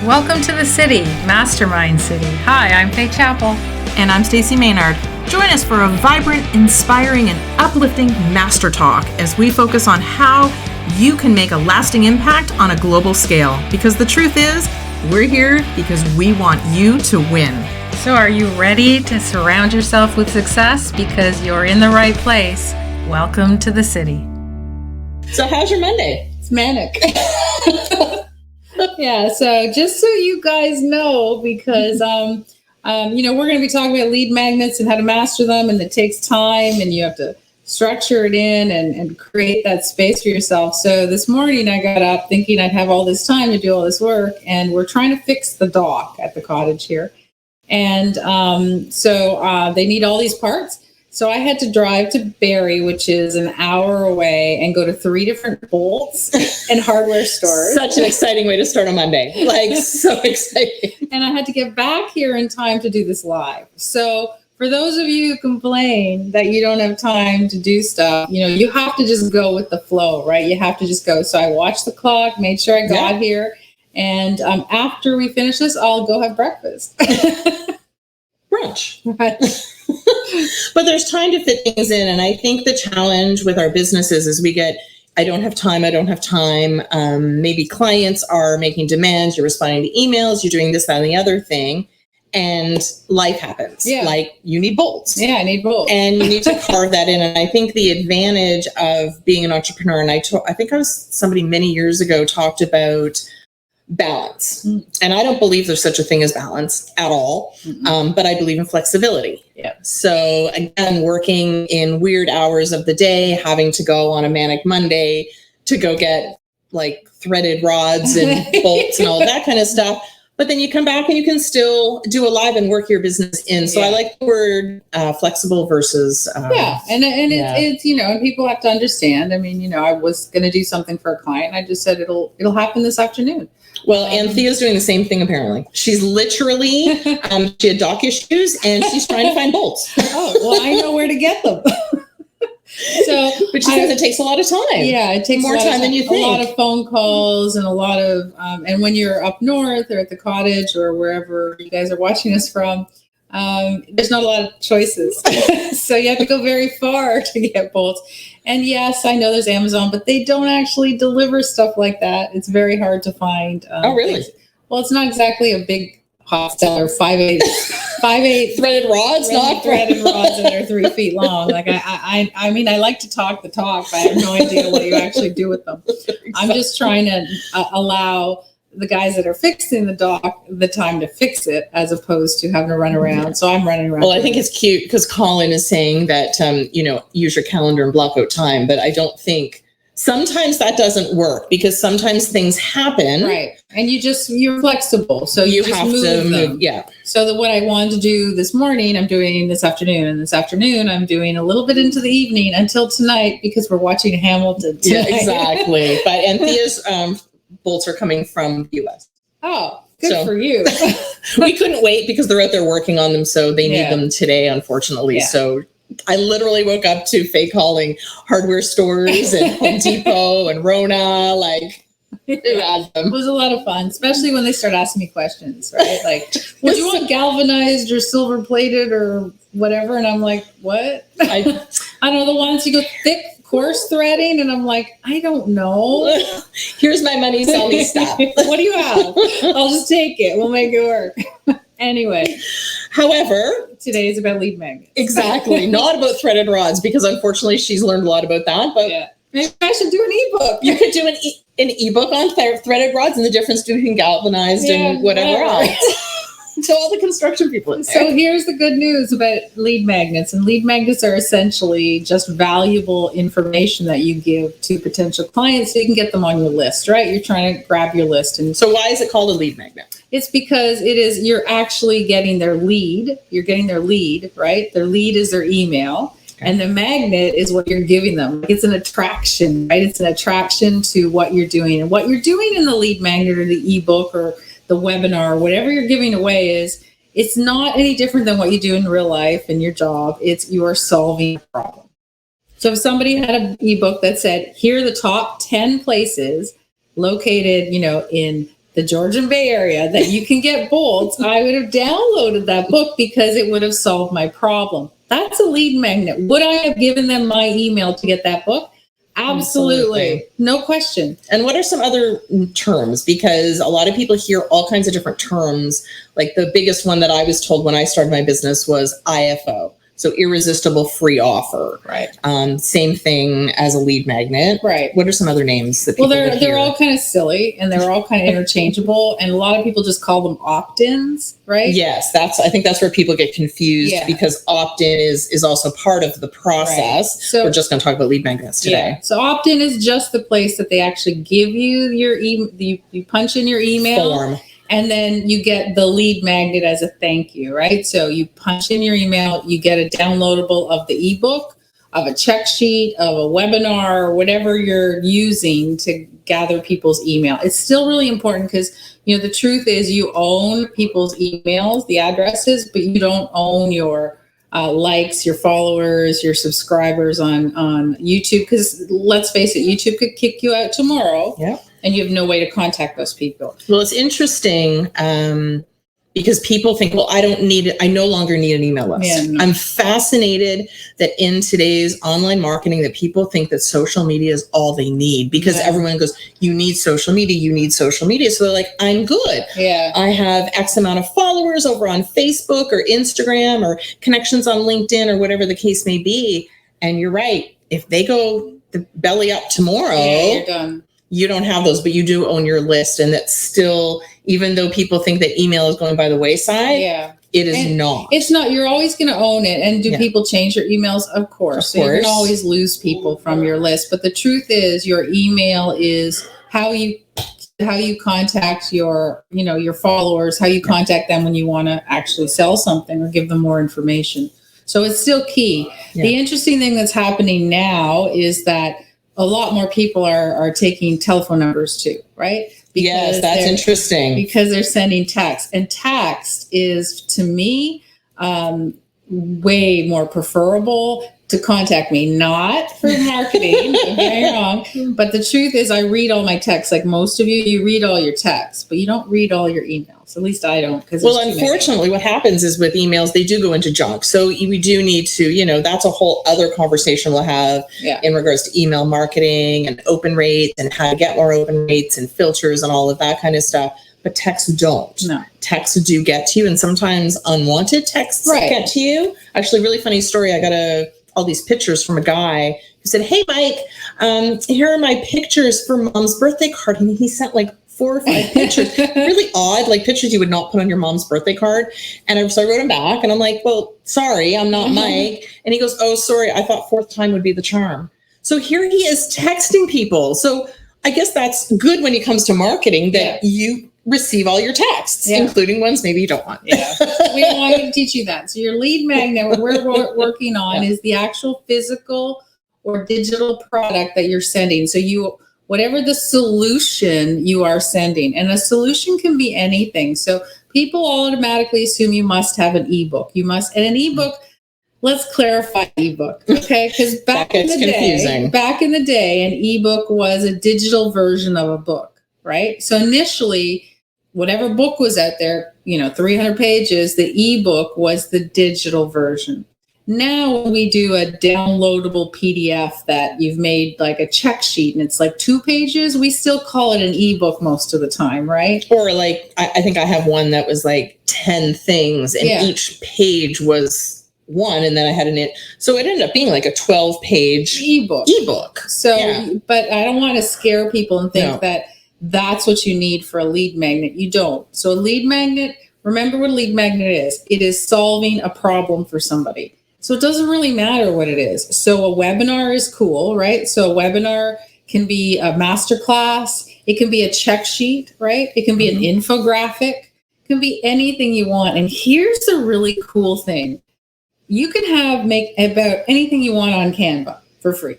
Welcome to the city, Mastermind City. Hi, I'm Faye Chappell. And I'm Stacey Maynard. Join us for a vibrant, inspiring, and uplifting master talk as we focus on how you can make a lasting impact on a global scale. Because the truth is, we're here because we want you to win. So are you ready to surround yourself with success? Because you're in the right place. Welcome to the city. So how's your Monday? It's manic. Yeah, so just so you guys know, because we're going to be talking about lead magnets and how to master them, and it takes time, and you have to structure it in and create that space for yourself. So this morning I got up thinking I'd have all this time to do all this work, and we're trying to fix the dock at the cottage here, and so they need all these parts. So I had to drive to Barrie, which is an hour away, and go to 3 different bolts and hardware stores. Such an exciting way to start a Monday. Like, so exciting. And I had to get back here in time to do this live. So for those of you who complain that you don't have time to do stuff, you have to just go with the flow, right? You have to just go. So I watched the clock, made sure I got here. And after we finish this, I'll go have breakfast. Brunch. Right. But there's time to fit things in. And I think the challenge with our businesses is I don't have time. Maybe clients are making demands. You're responding to emails. You're doing this, that, and the other thing. And life happens. Yeah. Like you need bolts. Yeah, I need bolts. And you need to carve that in. And I think the advantage of being an entrepreneur, and I think somebody many years ago talked about balance. And I don't believe there's such a thing as balance at all. But I believe in flexibility. Yeah. So again, working in weird hours of the day, having to go on a manic Monday to go get like threaded rods and bolts and all that kind of stuff. But then you come back and you can still do a live and work your business in. So I like the word flexible versus it's and people have to understand. I mean, I was going to do something for a client. I just said it'll happen this afternoon. Well, Anthea's doing the same thing, apparently. She's literally, she had dock issues, and she's trying to find bolts. Oh, well, I know where to get them. But she says it takes a lot of time. Yeah, it takes more time than you think. A lot of phone calls and a lot of, and when you're up north or at the cottage or wherever you guys are watching us from, there's not a lot of choices. So you have to go very far to get bolts. And yes, I know there's Amazon, but they don't actually deliver stuff like that. It's very hard to find. Oh, really? Well, it's not exactly a big hot seller, 5/8 threaded rods, not threaded rods that are 3 feet long. Like I mean, I like to talk the talk, but I have no idea what you actually do with them. Exactly. I'm just trying to allow the guys that are fixing the dock the time to fix it, as opposed to having to run around. So I'm running around. Well, I think it's cute because Colin is saying that use your calendar and block out time, but I don't think. Sometimes that doesn't work because sometimes things happen. Right. And you're flexible. So you just have move to them. move. Yeah. So what I wanted to do this morning, I'm doing this afternoon. And this afternoon, I'm doing a little bit into the evening until tonight because we're watching Hamilton tonight. Yeah, exactly. But Anthea's bolts are coming from the U.S. Oh, good for you. We couldn't wait because they're out there working on them. So they need them today, unfortunately. Yeah. So I literally woke up to Faye calling hardware stores and Home Depot and Rona. Like, it was a lot of fun, especially when they start asking me questions, right? Like, would you want galvanized or silver plated or whatever? And I'm like, what? I know the ones you go thick, coarse threading, and I'm like, I don't know. Here's my money, sell me stuff. What do you have? I'll just take it. We'll make it work. Anyway. However, today is about lead magnets. Exactly. Not about threaded rods, because unfortunately she's learned a lot about that. But maybe I should do an ebook. You could do an ebook on threaded rods and the difference between galvanized and whatever else. To all the construction people. So here's the good news about lead magnets. And lead magnets are essentially just valuable information that you give to potential clients so you can get them on your list, right? You're trying to grab your list. And so why is it called a lead magnet? It's because you're actually getting their lead. You're getting their lead, right? Their lead is their email. Okay. And the magnet is what you're giving them. It's an attraction, right? It's an attraction to what you're doing. And what you're doing in the lead magnet or the ebook or the webinar, whatever you're giving away it's not any different than what you do in real life in your job. It's you are solving a problem. So if somebody had an ebook that said, here are the top 10 places located, in the Georgian Bay area that you can get bolts, I would have downloaded that book because it would have solved my problem. That's a lead magnet. Would I have given them my email to get that book? Absolutely. No question. And what are some other terms? Because a lot of people hear all kinds of different terms. Like the biggest one that I was told when I started my business was IFO. So irresistible free offer. Right. Same thing as a lead magnet. Right. What are some other names that people would hear? They're all kind of silly and they're all kind of interchangeable. And a lot of people just call them opt-ins, right? Yes, I think that's where people get confused because opt-in is also part of the process. Right. So we're just going to talk about lead magnets today. Yeah. So opt-in is just the place that they actually give you your you punch in your email Form. And then you get the lead magnet as a thank you, right? So you punch in your email, you get a downloadable of the ebook, of a check sheet, of a webinar, or whatever you're using to gather people's email. It's still really important because, you know, the truth is you own people's emails, the addresses, but you don't own your likes, your followers, your subscribers on YouTube. Because let's face it, YouTube could kick you out tomorrow. Yeah. And you have no way to contact those people. Well, it's interesting because people think, well, I no longer need an email list. Yeah, no. I'm fascinated that in today's online marketing that people think that social media is all they need because everyone goes, you need social media, you need social media. So they're like, I'm good. Yeah. I have X amount of followers over on Facebook or Instagram or connections on LinkedIn or whatever the case may be. And you're right. If they go the belly up tomorrow, you're done. You don't have those, but you do own your list. And that's still, even though people think that email is going by the wayside, it is not. It's not. You're always going to own it. And do people change your emails? Of course. So you're going to always lose people from your list. But the truth is your email is how you contact your followers, how you contact them when you want to actually sell something or give them more information. So it's still key. Yeah. The interesting thing that's happening now is that a lot more people are taking telephone numbers too, right? Yes, that's interesting. Because they're sending text. And text is, to me, way more preferable to contact me. Not for marketing, don't get me wrong. But the truth is I read all my texts. Like most of you read all your texts, but you don't read all your emails. At least I don't. Well, unfortunately, what happens is with emails, they do go into junk. So we do need to, that's a whole other conversation we'll have in regards to email marketing and open rates and how to get more open rates and filters and all of that kind of stuff. But texts don't. No. Texts do get to you, and sometimes unwanted texts get to you. Actually, really funny story. I got all these pictures from a guy who said, "Hey, Mike, here are my pictures for Mom's birthday card." And he sent like 4 or 5 pictures, really odd, like pictures you would not put on your mom's birthday card. And so I wrote him back, and I'm like, "Well, sorry, I'm not Mike." And he goes, "Oh, sorry, I thought 4th time would be the charm." So here he is texting people. So I guess that's good when it comes to marketing that you receive all your texts, including ones maybe you don't want. We don't want to teach you that. So your lead magnet, what we're working on is the actual physical or digital product that you're sending. So whatever the solution you are sending, and a solution can be anything. So people automatically assume you must have an ebook. And an ebook, let's clarify ebook, okay? Because back in the day, an ebook was a digital version of a book, right? So initially, whatever book was out there, 300 pages, the ebook was the digital version. Now when we do a downloadable PDF that you've made like a check sheet and it's like 2 pages, we still call it an ebook most of the time, right? Or like, I think I have one that was like 10 things and each page was one, and then I had so it ended up being like a 12-page ebook. So, but I don't want to scare people and think that that's what you need for a lead magnet. You don't. So a lead magnet, remember what a lead magnet is. It is solving a problem for somebody. So it doesn't really matter what it is. So a webinar is cool, right? So a webinar can be a masterclass. It can be a check sheet, right? It can be an infographic. It can be anything you want. And here's the really cool thing. You can make about anything you want on Canva for free.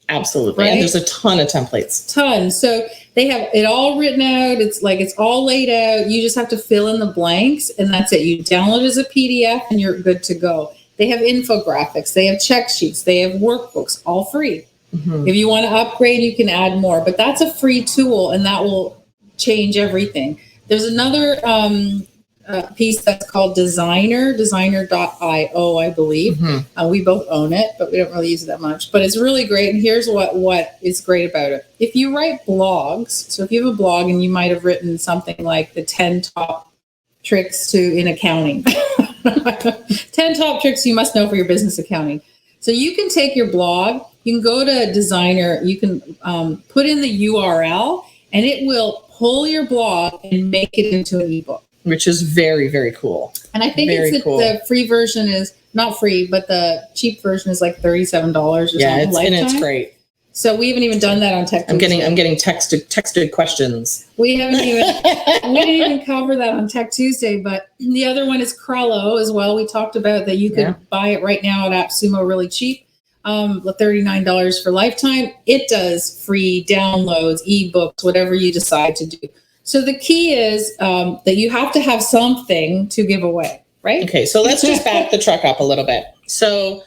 Absolutely. Right? And there's a ton of templates. So they have it all written out. It's all laid out. You just have to fill in the blanks and that's it. You download it as a PDF and you're good to go. They have infographics. They have check sheets. They have workbooks, all free. Mm-hmm. If you want to upgrade, you can add more. But that's a free tool and that will change everything. There's another piece that's called designer.io, I believe. We both own it, but we don't really use it that much. But it's really great. And here's what is great about it. If you write blogs, so if you have a blog and you might have written something like the 10 top tricks in accounting, 10 top tricks you must know for your business accounting. So you can take your blog, you can go to Designer, you can put in the URL, and it will pull your blog and make it into an ebook. Which is very, very cool. And I think the free version is not free, but the cheap version is like $37 or something. And it's great. So we haven't even done that on Tech Tuesday. I'm getting texted questions. We didn't even cover that on Tech Tuesday, but the other one is Crello as well. We talked about that you could buy it right now at AppSumo really cheap. $39 for lifetime. It does free downloads, ebooks, whatever you decide to do. So the key is that you have to have something to give away, right? Okay, so let's just back the truck up a little bit. So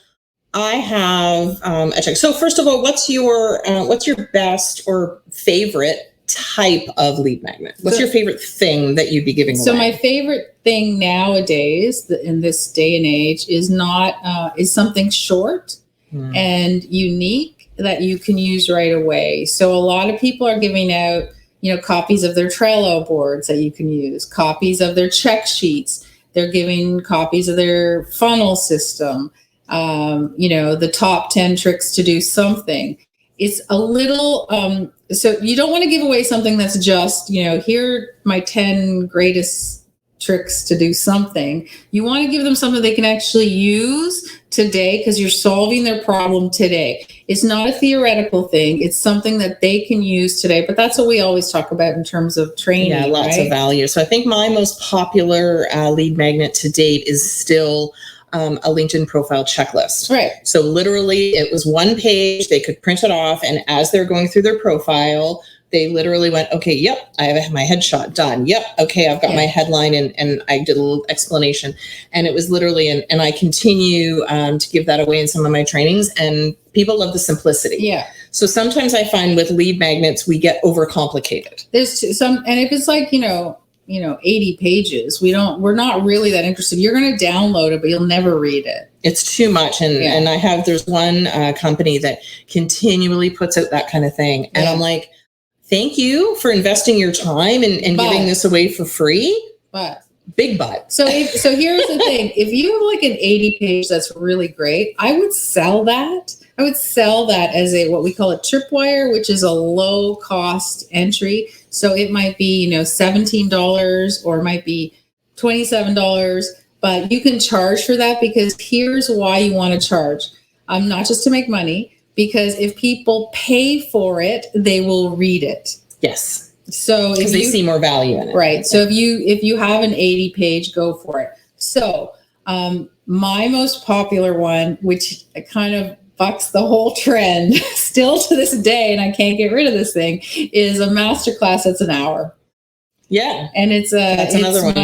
I have a check. So first of all, what's your best or favorite type of lead magnet? What's your favorite thing that you'd be giving away? So my favorite thing nowadays, in this day and age, is something short and unique that you can use right away. So a lot of people are giving out, copies of their Trello boards that you can use, copies of their check sheets. They're giving copies of their funnel system, the top 10 tricks to do something. It's a little, so you don't want to give away something that's just, here are my 10 greatest tricks to do something. You want to give them something they can actually use today because you're solving their problem today. It's not a theoretical thing. It's something that they can use today. But that's what we always talk about in terms of training. Yeah, lots of value. So I think my most popular lead magnet to date is still a LinkedIn profile checklist. Right. So literally it was one page. They could print it off. And as they're going through their profile, they literally went, okay, yep, I have my headshot done. Yep, okay, I've got my headline, and I did a little explanation. And it was literally, and I continue to give that away in some of my trainings, and people love the simplicity. Yeah. So sometimes I find with lead magnets, we get overcomplicated. There's some, and if it's like, 80 pages, we're not really that interested. You're going to download it, but you'll never read it. It's too much. And there's one company that continually puts out that kind of thing. And I'm like, thank you for investing your time and giving this away for free. But big but. So here's the thing. If you have like an 80 page that's really great, I would sell that. I would sell that as what we call a tripwire, which is a low cost entry. So it might be, $17 or it might be $27, but you can charge for that because here's why you want to charge. Not just to make money, because if people pay for it, they will read it. Yes. So if they see more value in it. Right. So if you have an 80 page, go for it. So my most popular one, which kind of bucks the whole trend still to this day, and I can't get rid of this thing, is a masterclass that's an hour. Yeah. And it's another one.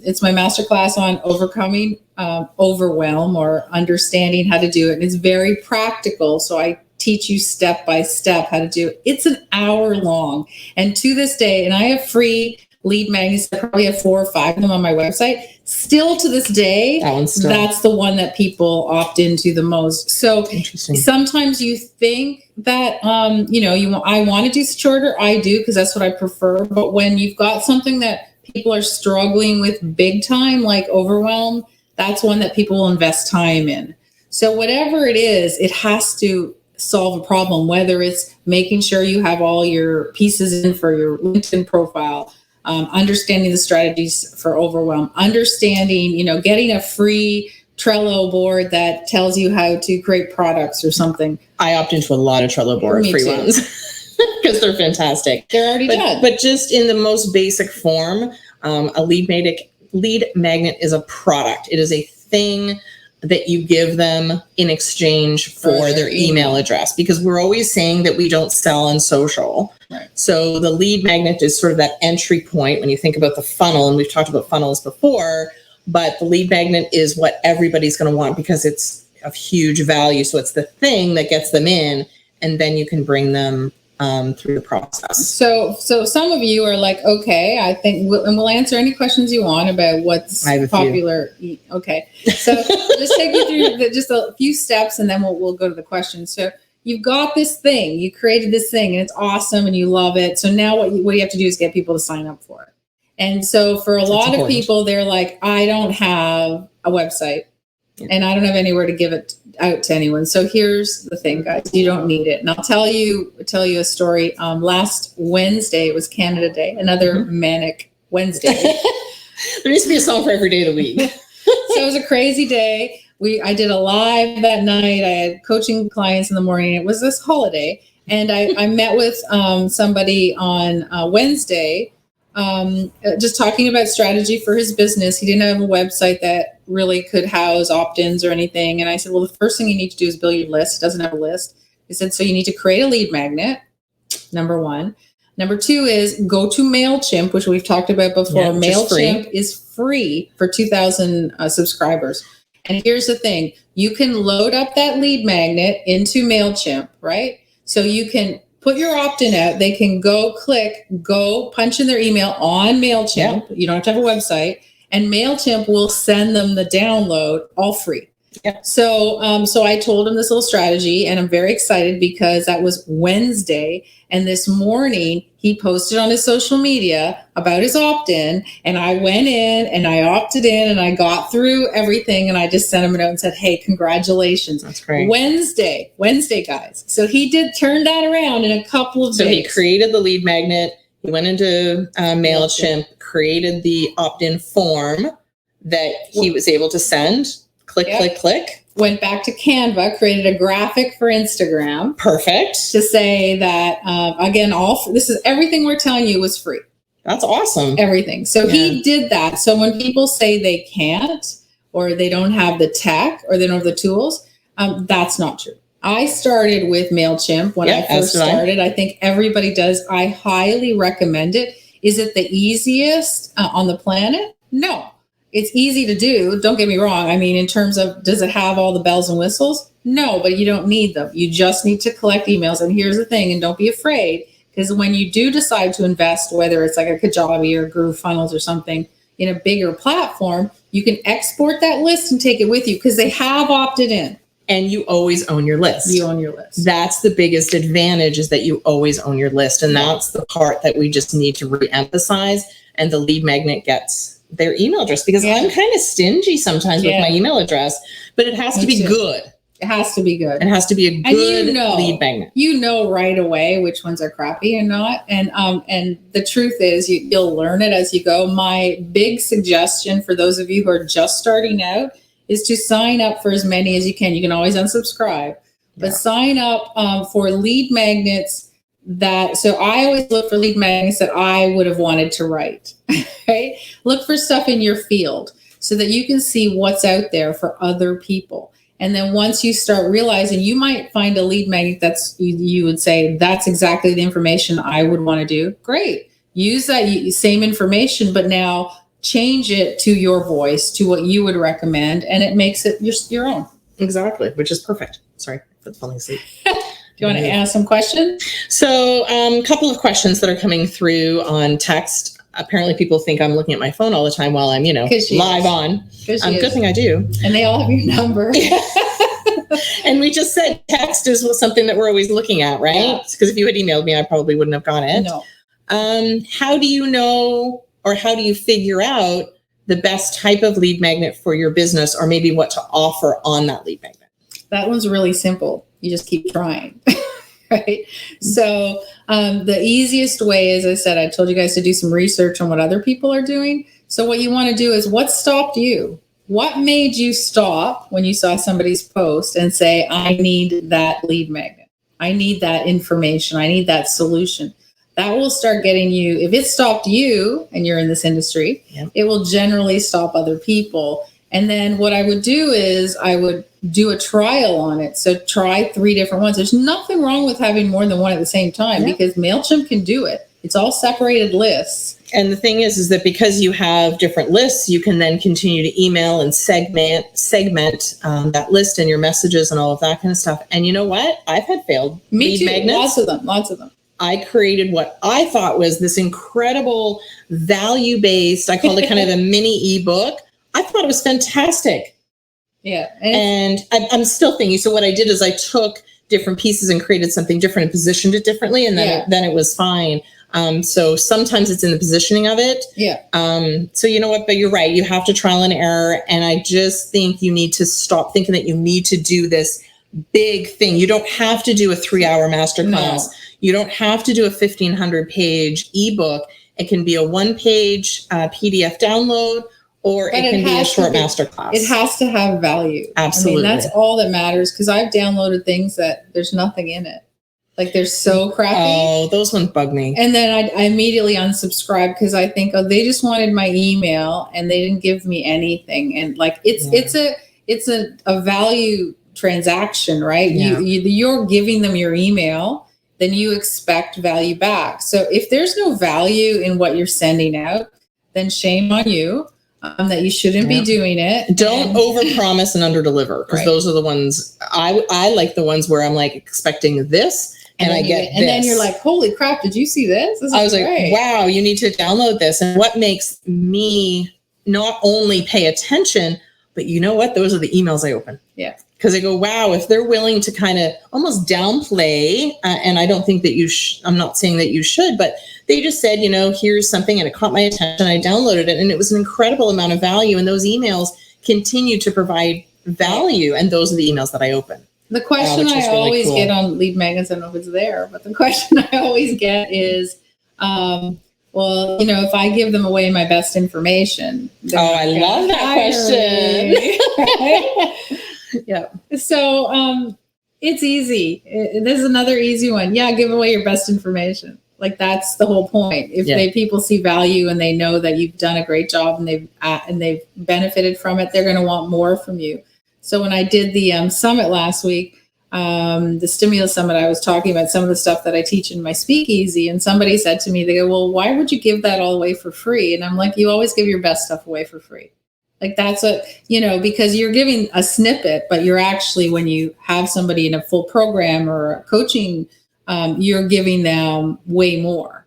It's my masterclass on overcoming overwhelm or understanding how to do it. And it's very practical. So I teach you step by step how to do it. It's an hour long. And to this day, and I have free lead magnets. I probably have 4 or 5 of them on my website. Still to this day, that's the one that people opt into the most. So sometimes you think that, I want to do shorter. I do, because that's what I prefer. But when you've got something that people are struggling with big time, like overwhelm, that's one that people will invest time in. So whatever it is, it has to solve a problem, whether it's making sure you have all your pieces in for your LinkedIn profile, understanding the strategies for overwhelm, understanding, getting a free Trello board that tells you how to create products or something. I opt into a lot of Trello board free ones because they're fantastic. They're already done. But just in the most basic form, a lead magnet is a product. It is a thing that you give them in exchange for their email address, because we're always saying that we don't sell on social. Right. So the lead magnet is sort of that entry point when you think about the funnel, and we've talked about funnels before, but the lead magnet is what everybody's going to want because it's of huge value. So it's the thing that gets them in, and then you can bring them through the process. So some of you are like, okay, I think, and we'll answer any questions you want about what's I have a few. popular. Okay, so we'll just take you through just a few steps, and then we'll go to the questions. So you've got this thing, you created this thing, and it's awesome, and you love it. So now what you have to do is get people to sign up for it. And so for a lot of people, they're like, I don't have a website, and I don't have anywhere to give it out to anyone. So here's the thing, guys, you don't need it. And I'll tell you a story. Last Wednesday, it was Canada Day, another manic Wednesday. There needs to be a song for every day of the week. So it was a crazy day. I did a live that night. I had coaching clients in the morning. It was this holiday. And I met with somebody on Wednesday, just talking about strategy for his business. He didn't have a website that really could house opt-ins or anything. And I said, well, the first thing you need to do is build your list. He doesn't have a list. He said, so you need to create a lead magnet, number one. Number two is go to MailChimp, which we've talked about before. Yeah, MailChimp is free for 2,000 subscribers. And here's the thing. You can load up that lead magnet into MailChimp, right? So you can put your opt-in out. They can go punch in their email on MailChimp. Yeah. You don't have to have a website. And MailChimp will send them the download all free. Yeah. So I told him this little strategy, and I'm very excited because that was Wednesday. And this morning he posted on his social media about his opt-in, and I went in and I opted in and I got through everything, and I just sent him a note and said, hey, congratulations. That's great. Wednesday, turn that around in a couple of days. So he created the lead magnet. He went into MailChimp, created the opt-in form that he was able to send. Click. Went back to Canva, created a graphic for Instagram. Perfect. To say that, again, this is everything we're telling you was free. That's awesome. Everything. So he did that. So when people say they can't, or they don't have the tech, or they don't have the tools, that's not true. I started with MailChimp when I first started. I think everybody does. I highly recommend it. Is it the easiest on the planet? No. It's easy to do. Don't get me wrong. I mean, in terms of, does it have all the bells and whistles? No, but you don't need them. You just need to collect emails. And here's the thing, and don't be afraid, because when you do decide to invest, whether it's like a Kajabi or GrooveFunnels or something in a bigger platform, you can export that list and take it with you because they have opted in. And you always own your list. You own your list. That's the biggest advantage, is that you always own your list. And that's the part that we just need to re-emphasize. And the lead magnet gets their email address, because I'm kind of stingy sometimes with my email address, but it has to be good. It has to be good. It has to be a good lead magnet. You know right away which ones are crappy and not. And the truth is you'll learn it as you go. My big suggestion for those of you who are just starting out is to sign up for as many as you can. You can always unsubscribe, but sign up for lead magnets so I always look for lead magnets that I would have wanted to write, right? Look for stuff in your field so that you can see what's out there for other people. And then once you start realizing, you might find a lead magnet you would say, that's exactly the information I would want to do. Great. Use that same information, but now change it to your voice, to what you would recommend, and it makes it your own. Exactly, which is perfect. Sorry for falling asleep. Do you want to ask some questions? So a couple of questions that are coming through on text. Apparently people think I'm looking at my phone all the time while I'm, live on. Good thing I do. And they all have your number. And we just said text is something that we're always looking at, right? Because if you had emailed me, I probably wouldn't have got it. No. How do you know, or how do you figure out the best type of lead magnet for your business, or maybe what to offer on that lead magnet? That one's really simple. You just keep trying, right? So the easiest way, as I said, I told you guys to do some research on what other people are doing. So what you want to do is, what stopped you? What made you stop when you saw somebody's post and say, I need that lead magnet. I need that information. I need that solution. That will start getting you, if it stopped you and you're in this industry, it will generally stop other people. And then what I would do is I would do a trial on it. So try 3 different ones. There's nothing wrong with having more than one at the same time, because MailChimp can do it. It's all separated lists. And the thing is that because you have different lists, you can then continue to email and segment that list and your messages and all of that kind of stuff. And you know what? I've had failed lead magnets. Lots of them. I created what I thought was this incredible value-based, I called it kind of a mini ebook. I thought it was fantastic. Yeah. And I'm still thinking. So what I did is I took different pieces and created something different and positioned it differently. And then it was fine. So sometimes it's in the positioning of it. Yeah. So you know what, but you're right. You have to trial and error. And I just think you need to stop thinking that you need to do this big thing. You don't have to do a 3-hour masterclass. No. You don't have to do a 1,500 page ebook. It can be a 1-page PDF download, or But it can be a short be- masterclass. It has to have value. Absolutely. I mean, that's all that matters, because I've downloaded things that there's nothing in it. Like, they're so crappy. Oh, those ones bug me. And then I immediately unsubscribe because I think, oh, they just wanted my email and they didn't give me anything. And like, it's a value transaction, right? Yeah. You're giving them your email, then you expect value back. So if there's no value in what you're sending out, then shame on you, that you shouldn't be doing it. Don't overpromise and underdeliver, because Right. those are the ones I like, the ones where I'm like expecting this and I get and this. then you're like, holy crap, did you see this? This I is was great. like, wow, you need to download this. And what makes me not only pay attention, but you know what? Those are the emails I open. Yeah. Because I go, wow, if they're willing to kind of almost downplay, and I don't think that I'm not saying that you should, but they just said, here's something, and it caught my attention. I downloaded it, and it was an incredible amount of value. And those emails continue to provide value. And those are the emails that I open. The question which is I really always cool. get on lead magnets, I don't know if it's there, but the question I always get is, well, if I give them away my best information. they're Oh, not I gonna love that hire question. me. Yeah. So it's easy. This is another easy one. Yeah, give away your best information. Like, that's the whole point. If people see value and they know that you've done a great job and they've benefited from it, they're going to want more from you. So when I did the summit last week, the stimulus summit, I was talking about some of the stuff that I teach in my speakeasy, and somebody said to me, they go, well, why would you give that all away for free? And I'm like, you always give your best stuff away for free. Like, that's what, because you're giving a snippet, but you're actually, when you have somebody in a full program or a coaching, you're giving them way more.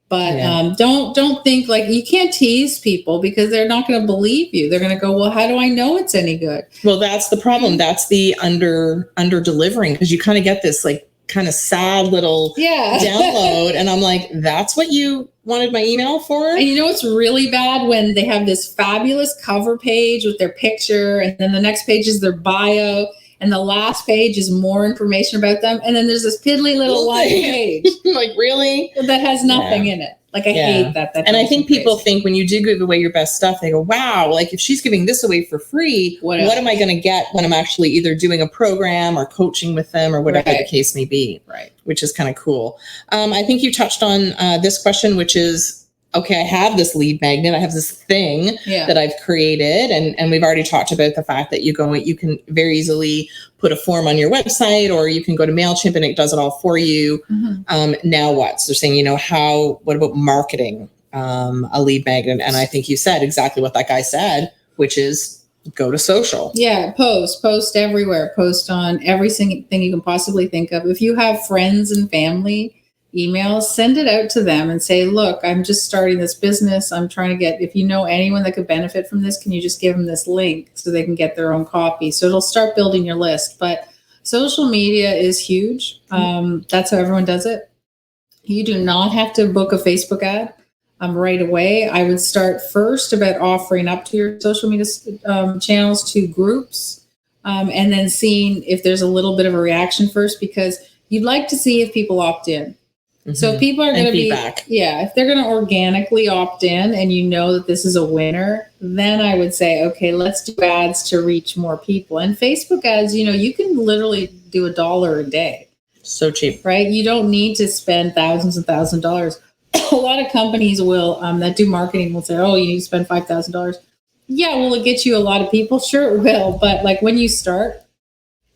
But don't think, like, you can't tease people, because they're not going to believe you. They're going to go, well, how do I know it's any good? Well, that's the problem. That's the under delivering, because you kind of get this like kind of sad little download, and I'm like, that's what you wanted my email for? And it's really bad when they have this fabulous cover page with their picture, and then the next page is their bio, and the last page is more information about them, and then there's this piddly little one page like, really? that has nothing in it. Like, I hate that. And I think people think when you do give away your best stuff, they go, wow, like, if she's giving this away for free, what am I going to get when I'm actually either doing a program or coaching with them or whatever the case may be? Right. Which is kind of cool. I think you touched on this question, which is, okay, I have this lead magnet. I have this thing that I've created. And we've already talked about the fact that you can very easily put a form on your website, or you can go to MailChimp and it does it all for you. Mm-hmm. Now what? So they're saying, what about marketing a lead magnet? And I think you said exactly what that guy said, which is go to social. Yeah, post everywhere. Post on every single thing you can possibly think of. If you have friends and family, emails, send it out to them and say, look, I'm just starting this business. I'm trying to get, if you know anyone that could benefit from this, can you just give them this link so they can get their own copy? So it'll start building your list. But social media is huge. That's how everyone does it. You do not have to book a Facebook ad right away. I would start first about offering up to your social media channels to groups, and then seeing if there's a little bit of a reaction first, because you'd like to see if people opt in. So people are going to be, if they're going to organically opt in and that this is a winner, then I would say, okay, let's do ads to reach more people. And Facebook ads, you can literally do $1 a day. So cheap. Right? You don't need to spend thousands and thousands of dollars. A lot of companies will, that do marketing will say, oh, you need to spend $5,000. Yeah, will it get you a lot of people? Sure it will. But like, when you start,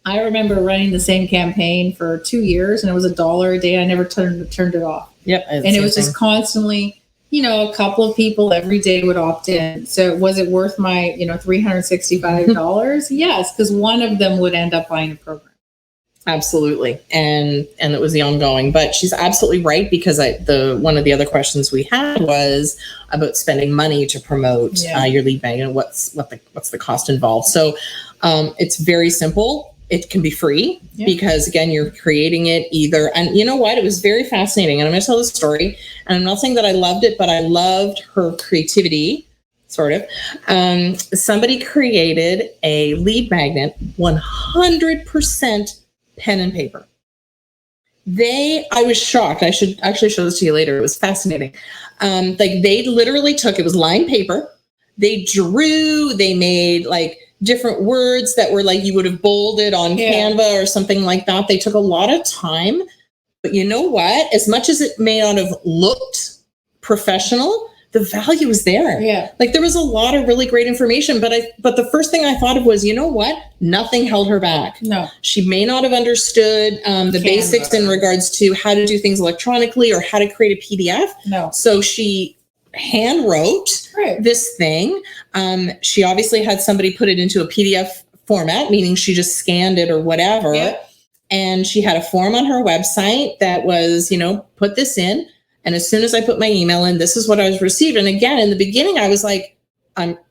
I remember running the same campaign for 2 years, and it was $1 a day. I never turned it off. Yep. And it was just constantly, a couple of people every day would opt in. So was it worth my, $365? Yes, because one of them would end up buying a program. Absolutely. And it was the ongoing, but she's absolutely right, because one of the other questions we had was about spending money to promote your lead magnet. What's the cost involved? So it's very simple. It can be free because, again, you're creating it either. And you know what? It was very fascinating. And I'm going to tell the story. And I'm not saying that I loved it, but I loved her creativity, sort of. Somebody created a lead magnet, 100% pen and paper. I was shocked. I should actually show this to you later. It was fascinating. They literally took, it was lined paper. They drew, they made different words that were you would have bolded on Canva or something like that. They took a lot of time, but you know what? As much as it may not have looked professional, the value was there. Yeah. There was a lot of really great information, but the first thing I thought of was, you know what? Nothing held her back. No. She may not have understood the basics in regards to how to do things electronically or how to create a PDF. No. So she hand wrote this thing. She obviously had somebody put it into a PDF format, meaning she just scanned it or whatever. Yeah. And she had a form on her website that was, put this in. And as soon as I put my email in, this is what I was received. And again, in the beginning, I was like,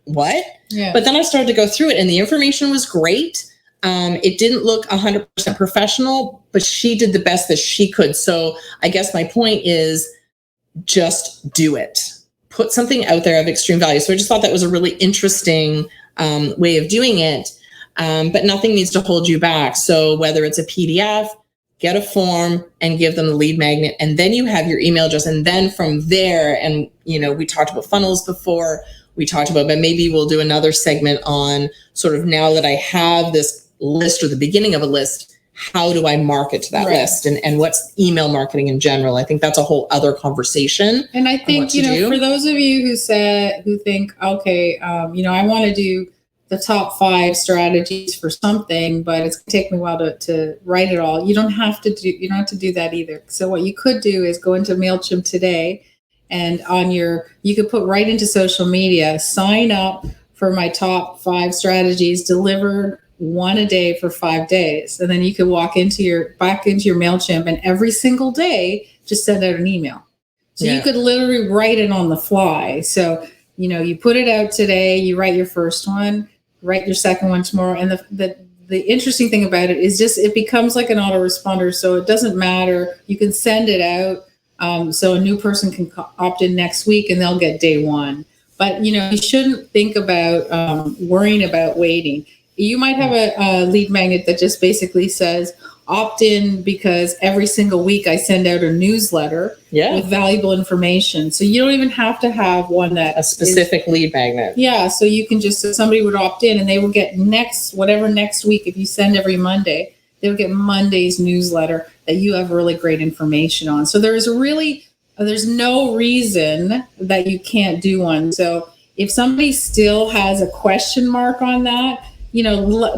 what? Yeah. But then I started to go through it and the information was great. It didn't look 100% professional, but she did the best that she could. So I guess my point is just do it. Put something out there of extreme value. So I just thought that was a really interesting way of doing it. But nothing needs to hold you back. So whether it's a PDF, get a form and give them the lead magnet, and then you have your email address. And then from there, and we talked about funnels before, but maybe we'll do another segment on sort of, now that I have this list or the beginning of a list, how do I market to that list, and what's email marketing in general? I think that's a whole other conversation. And I think, for those of you who think, okay, I want to do the top 5 strategies for something, but it's going to take me a while to write it all. You don't have to do that either. So what you could do is go into MailChimp today, and you could put right into social media, sign up for my top 5 strategies delivered one a day for 5 days. And then you could walk back into your MailChimp, and every single day, just send out an email. So you could literally write it on the fly. So, you put it out today, you write your first one, write your second one tomorrow. And the interesting thing about it is just, it becomes like an autoresponder. So it doesn't matter. You can send it out. So a new person can opt in next week and they'll get day one. But, you shouldn't think about worrying about waiting. You might have a lead magnet that just basically says, opt in because every single week I send out a newsletter with valuable information. So you don't even have to have one that a specific lead magnet. Yeah. So you can just, somebody would opt in and they will get next week, if you send every Monday, they'll get Monday's newsletter that you have really great information on. So there's no reason that you can't do one. So if somebody still has a question mark on that,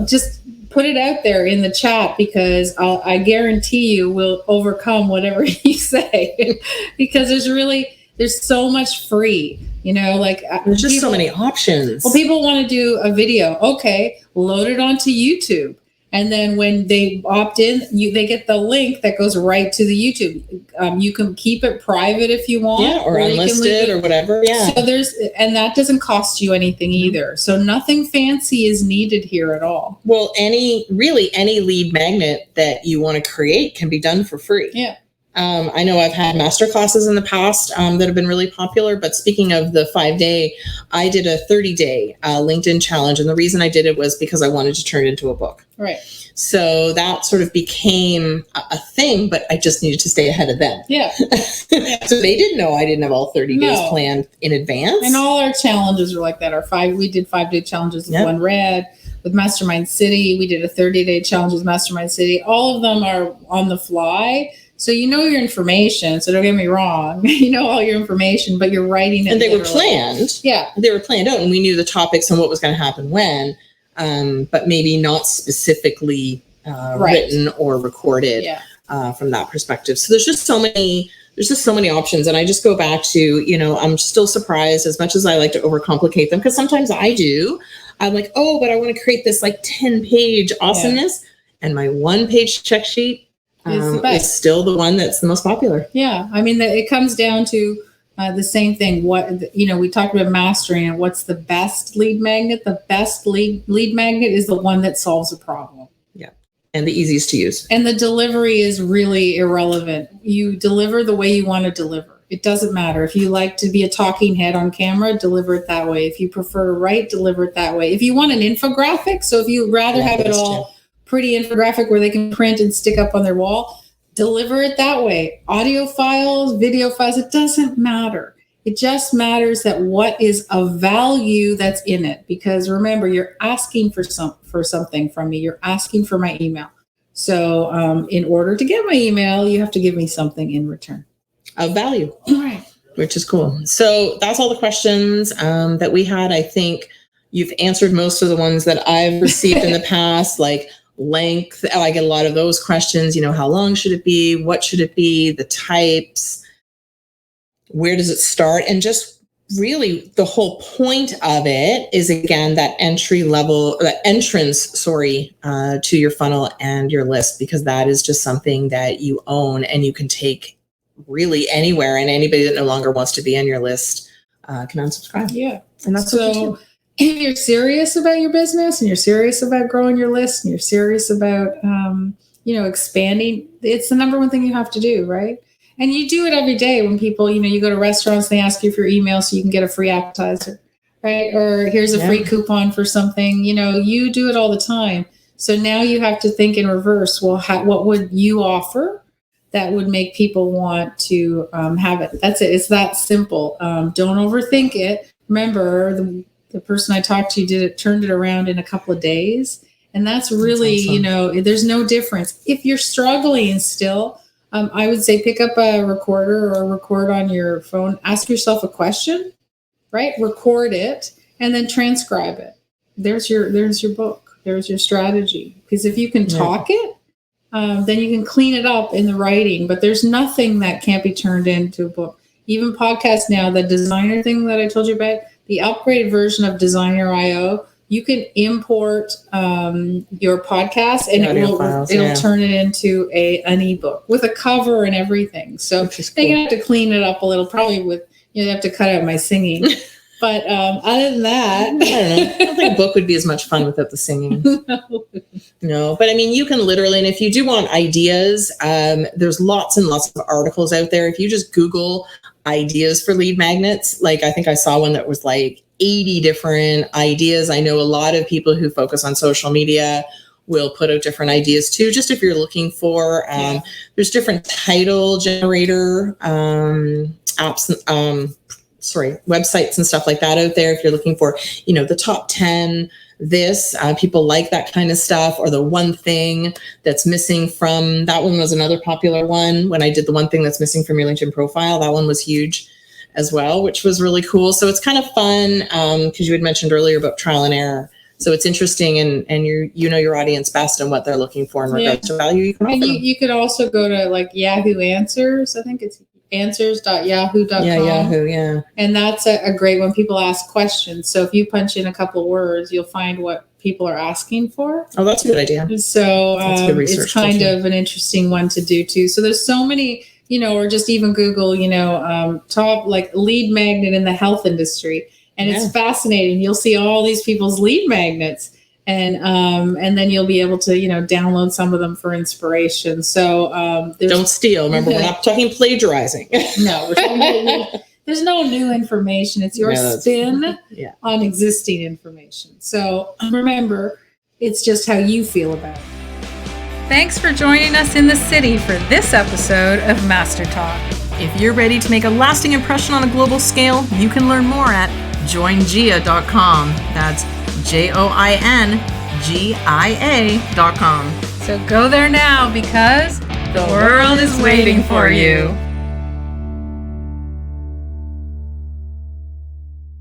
just put it out there in the chat, because I guarantee you will overcome whatever you say, because there's so much free, there's just so many options. Well, people want to do a video. Okay, load it onto YouTube. And then when they opt in, they get the link that goes right to the YouTube. You can keep it private if you want, or unlisted or whatever. Yeah. So and that doesn't cost you anything either. So nothing fancy is needed here at all. Well, any lead magnet that you want to create can be done for free. Yeah. I know I've had master classes in the past that have been really popular, but speaking of the 5-day, I did a 30-day LinkedIn challenge. And the reason I did it was because I wanted to turn it into a book. Right. So that sort of became a thing, but I just needed to stay ahead of them. Yeah. So they didn't know I didn't have all 30 days planned in advance. And all our challenges were like that. We did 5-day challenges with One Red. With Mastermind City, we did a 30-day challenge with Mastermind City. All of them are on the fly. So your information, so don't get me wrong, all your information, but you're writing it. And they were planned. Yeah. They were planned out, and we knew the topics and what was going to happen when, but maybe not specifically written or recorded from that perspective. So there's just so many options. And I just go back to, I'm still surprised, as much as I like to overcomplicate them, because sometimes I do. I'm like, oh, but I want to create this 10-page awesomeness. And my one-page check sheet It's the best. is still the one that's the most popular. Yeah, I mean, it comes down to the same thing. We talked about mastering it. What's the best lead magnet? The best lead magnet is the one that solves a problem. Yeah. And the easiest to use. And the delivery is really irrelevant. You deliver the way you want to deliver. It doesn't matter. If you like to be a talking head on camera, deliver it that way. If you prefer to write, deliver it that way. If you want an infographic, so if you'd rather have it all pretty infographic where they can print and stick up on their wall, deliver it that way. Audio files, video files, it doesn't matter. It just matters that what is of value that's in it. Because remember, you're asking for something from me. You're asking for my email. So in order to get my email, you have to give me something in return. Of value. Right. Which is cool. So that's all the questions that we had. I think you've answered most of the ones that I've received in the past, like length. I get a lot of those questions. How long should it be? What should it be? The types. Where does it start? And just really the whole point of it is, again, that entrance to your funnel and your list, because that is just something that you own and you can take really anywhere, and anybody that no longer wants to be on your list can unsubscribe. Yeah. And that's so if you're serious about your business and you're serious about growing your list and you're serious about expanding, it's the number one thing you have to do, right? And you do it every day when people, you go to restaurants, they ask you for your email so you can get a free appetizer, right? Or here's a free coupon for something. You do it all the time. So now you have to think in reverse. Well, what would you offer that would make people want to have it? That's it. It's that simple. Don't overthink it. Remember, the person I talked to turned it around in a couple of days. And that's really, awesome. There's no difference. If you're struggling still, I would say pick up a recorder or record on your phone. Ask yourself a question, right? Record it and then transcribe it. There's your book. There's your strategy. Because if you can talk it, then you can clean it up in the writing. But there's nothing that can't be turned into a book. Even podcasts now, the designer thing that I told you about, the upgraded version of Designer.io, you can import your podcast and it'll turn it into an ebook with a cover and everything. So you're going to have to clean it up a little, probably you have to cut out my singing. But other than that, I don't know. I don't think a book would be as much fun without the singing. No, but I mean, you can literally, and if you do want ideas, there's lots and lots of articles out there. If you just Google ideas for lead magnets, like I think I saw one that was like 80 different ideas. I know a lot of people who focus on social media will put out different ideas too, just if you're looking for, there's different title generator apps, websites and stuff like that out there. If you're looking for, the top 10, people like that kind of stuff, or the one thing that's missing from, that one was another popular one. When I did the one thing that's missing from your LinkedIn profile, that one was huge as well, which was really cool. So it's kind of fun because you had mentioned earlier about trial and error. So it's interesting, and you know your audience best and what they're looking for in regards to value. You could also go to like Yahoo Answers. I think it's answers.yahoo.com. Yahoo. And that's a great one. People ask questions. So if you punch in a couple of words, you'll find what people are asking for. Oh, that's a good idea. So it's kind of an interesting one to do too. So there's so many, or just even Google, top like lead magnet in the health industry. And it's fascinating. You'll see all these people's lead magnets. And then you'll be able to, download some of them for inspiration. So don't steal. Remember, we're not talking plagiarizing. No, we're talking there's no new information. It's your spin on existing information. So remember, it's just how you feel about it. Thanks for joining us in the city for this episode of Master Talk. If you're ready to make a lasting impression on a global scale, you can learn more at joingia.com. That's joingia.com. So go there now because the world is waiting for you.